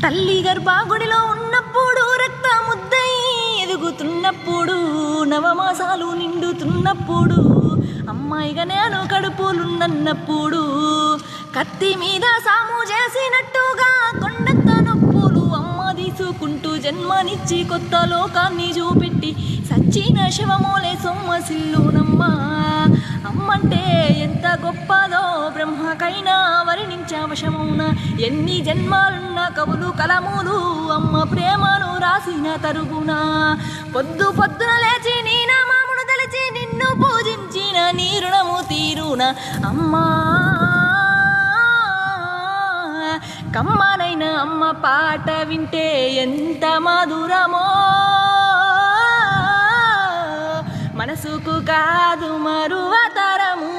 తల్లి గర్భాగుడిలో ఉన్నప్పుడు రక్తముద్దై ఎదుగుతున్నప్పుడు నవమాసాలు నిండుతున్నప్పుడు అమ్మాయిగా నేను కడుపులున్నప్పుడు కత్తి మీద సాము చేసినట్టుగా కొండంత నొప్పులు అమ్మ తీసుకుంటూ జన్మనిచ్చి కొత్త లోకాన్ని చూపెట్టి సచ్చిన శవమోలే సొమ్మసిల్లునమ్మా. అమ్మంటే ఎంత గొప్పదో బ్రహ్మకైనా వర్ణించవశమౌన. ఎన్ని జన్మాలున్న కవులు కలములు అమ్మ ప్రేమను రాసిన తరుగున. పొద్దు పొద్దున లేచి నీ నామమును తలిచి నిన్ను పూజించిన నీ రుణము తీరున. అమ్మా కమ్మనైన అమ్మ పాట వింటే ఎంత మధురమో, మనసుకు కాదు మరువతరము.